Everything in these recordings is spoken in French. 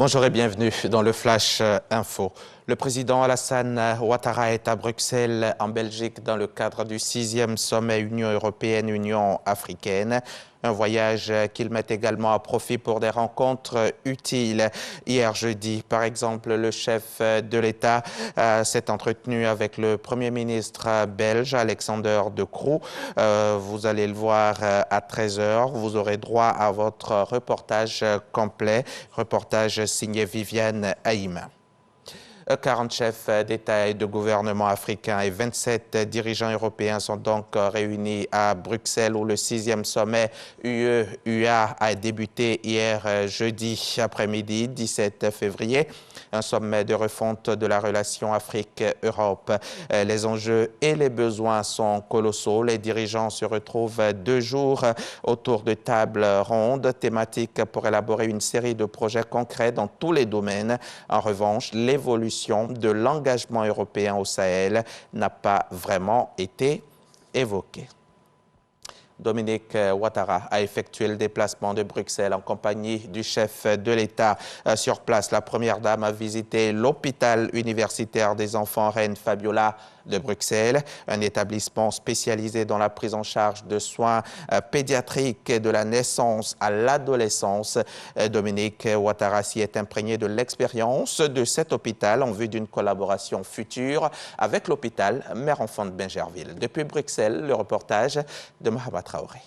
Bonjour et bienvenue dans le Flash Info. Le président Alassane Ouattara est à Bruxelles, en Belgique, dans le cadre du 6e sommet Union européenne-Union africaine. Un voyage qu'il met également à profit pour des rencontres utiles. Hier jeudi, par exemple, le chef de l'État s'est entretenu avec le Premier ministre belge, Alexander De Croo. Vous allez le voir à 13 h. Vous aurez droit à votre reportage complet, reportage signé Viviane Haïm. 40 chefs d'État et de gouvernement africains et 27 dirigeants européens sont donc réunis à Bruxelles où le 6e sommet UE-UA a débuté hier jeudi après-midi, 17 février. Un sommet de refonte de la relation Afrique-Europe. Les enjeux et les besoins sont colossaux. Les dirigeants se retrouvent 2 jours autour de tables rondes thématiques pour élaborer une série de projets concrets dans tous les domaines. En revanche, l'évolution de l'engagement européen au Sahel n'a pas vraiment été évoquée. Dominique Ouattara a effectué le déplacement de Bruxelles en compagnie du chef de l'État. Sur place, la Première Dame a visité l'hôpital universitaire des enfants Reine Fabiola de Bruxelles, un établissement spécialisé dans la prise en charge de soins pédiatriques de la naissance à l'adolescence. Dominique Ouattara s'y est imprégné de l'expérience de cet hôpital en vue d'une collaboration future avec l'hôpital Mère-Enfant de Bingerville. Depuis Bruxelles, le reportage de Mahama Traoré.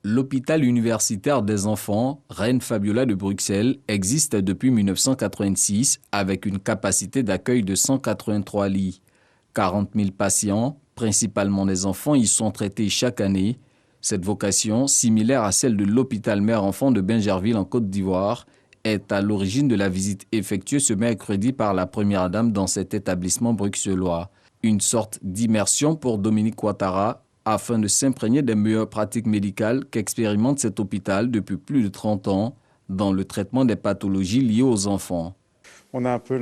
L'hôpital universitaire des enfants Reine Fabiola de Bruxelles existe depuis 1986 avec une capacité d'accueil de 183 lits. 40 000 patients, principalement des enfants, y sont traités chaque année. Cette vocation, similaire à celle de l'hôpital Mère-Enfant de Bingerville en Côte d'Ivoire, est à l'origine de la visite effectuée ce mercredi par la Première Dame dans cet établissement bruxellois. Une sorte d'immersion pour Dominique Ouattara, afin de s'imprégner des meilleures pratiques médicales qu'expérimente cet hôpital depuis plus de 30 ans dans le traitement des pathologies liées aux enfants. On a un peu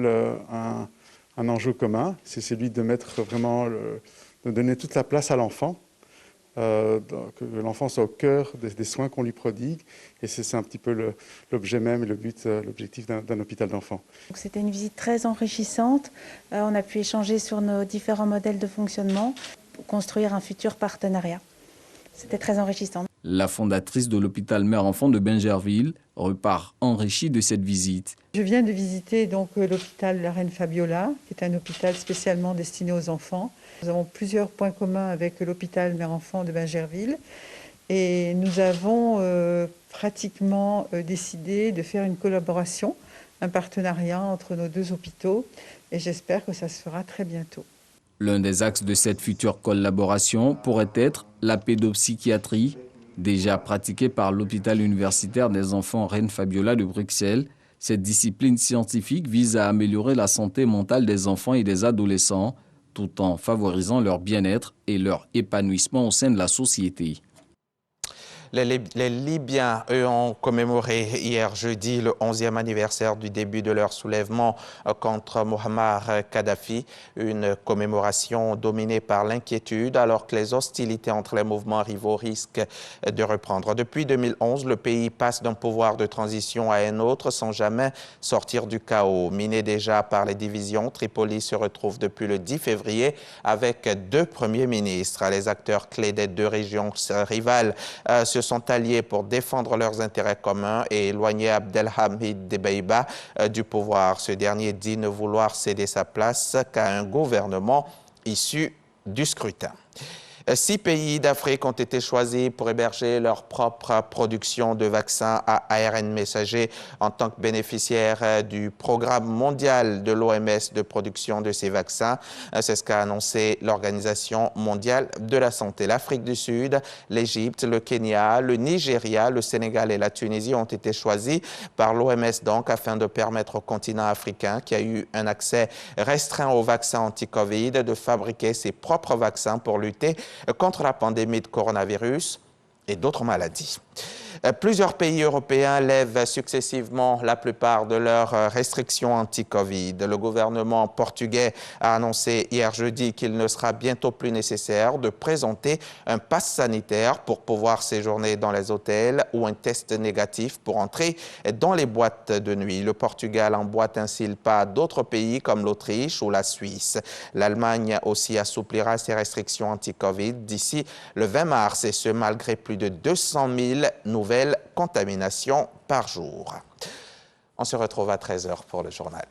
un enjeu commun, c'est celui de mettre vraiment, de donner toute la place à l'enfant, que l'enfant soit au cœur des soins qu'on lui prodigue. Et c'est un petit peu l'objet même et l'objectif d'un hôpital d'enfants. C'était une visite très enrichissante. On a pu échanger sur nos différents modèles de fonctionnement, construire un futur partenariat. C'était très enrichissant. La fondatrice de l'hôpital Mère-Enfant de Bingerville repart enrichie de cette visite. Je viens de visiter donc l'hôpital La Reine Fabiola, qui est un hôpital spécialement destiné aux enfants. Nous avons plusieurs points communs avec l'hôpital Mère-Enfant de Bingerville et nous avons pratiquement décidé de faire une collaboration, un partenariat entre nos 2 hôpitaux et j'espère que ça se fera très bientôt. L'un des axes de cette future collaboration pourrait être la pédopsychiatrie, déjà pratiquée par l'hôpital universitaire des enfants Reine Fabiola de Bruxelles. Cette discipline scientifique vise à améliorer la santé mentale des enfants et des adolescents, tout en favorisant leur bien-être et leur épanouissement au sein de la société. Les Libyens, eux, ont commémoré hier jeudi le 11e anniversaire du début de leur soulèvement contre Muammar Kadhafi, une commémoration dominée par l'inquiétude alors que les hostilités entre les mouvements rivaux risquent de reprendre. Depuis 2011, le pays passe d'un pouvoir de transition à un autre sans jamais sortir du chaos. Miné déjà par les divisions, Tripoli se retrouve depuis le 10 février avec 2 premiers ministres. Les acteurs clés des 2 régions rivales se sont alliés pour défendre leurs intérêts communs et éloigner Abdelhamid Dbeibah du pouvoir. Ce dernier dit ne vouloir céder sa place qu'à un gouvernement issu du scrutin. 6 pays d'Afrique ont été choisis pour héberger leur propre production de vaccins à ARN messager en tant que bénéficiaires du programme mondial de l'OMS de production de ces vaccins. C'est ce qu'a annoncé l'Organisation mondiale de la santé. L'Afrique du Sud, l'Égypte, le Kenya, le Nigeria, le Sénégal et la Tunisie ont été choisis par l'OMS donc afin de permettre au continent africain qui a eu un accès restreint aux vaccins anti-Covid de fabriquer ses propres vaccins pour lutter contre la pandémie de coronavirus et d'autres maladies. Plusieurs pays européens lèvent successivement la plupart de leurs restrictions anti-Covid. Le gouvernement portugais a annoncé hier jeudi qu'il ne sera bientôt plus nécessaire de présenter un pass sanitaire pour pouvoir séjourner dans les hôtels ou un test négatif pour entrer dans les boîtes de nuit. Le Portugal emboîte ainsi le pas d'autres pays comme l'Autriche ou la Suisse. L'Allemagne aussi assouplira ses restrictions anti-Covid d'ici le 20 mars, et ce malgré plus de 200 000 nouvelles contaminations par jour. On se retrouve à 13h pour le journal.